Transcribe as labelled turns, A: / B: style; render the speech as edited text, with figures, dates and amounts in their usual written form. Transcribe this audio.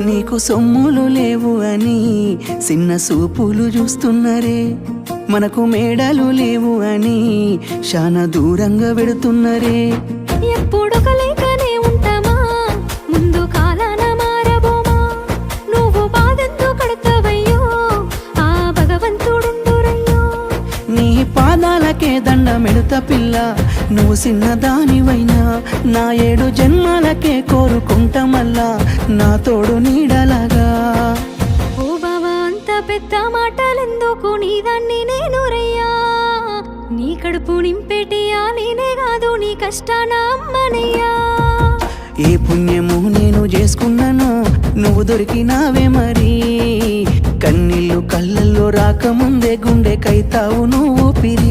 A: నీకు సొమ్ములు లేవు అని చిన్న సూపులు చూస్తున్నరే, మనకు మేడలు లేవు అని శానా దూరంగా వెడుతున్నరే.
B: ఎప్పుడు కలేకనే ఉంటామా, ముందు కాలాన మారబోమా. నువ్వు బాధంతో కడతావయ్యో, ఆ భగవంతుడుండురయ్యో.
A: నీ పాదాలకే దండమెడుత పిల్ల, నువ్వు చిన్నదానివైనా నా 7 జన్మాలకే కోరుకుంటా మల్లా నా తోడు నీడలాగా.
B: ఓ బావా అంత పెద్ద మాటలెందుకు, నీదాన్ని నేను రయ్యా. నీ కడుపు నింపేటియా నేనే కాదు, నీ కష్టాన అమ్మనయ్యా.
A: ఏ పుణ్యము నేను చేసుకున్నాను, నువ్వు దొరికినావే మరి. కన్నీళ్ళు కళ్ళల్లో రాకముందే గుండె కైతావు నువ్వు పిరి.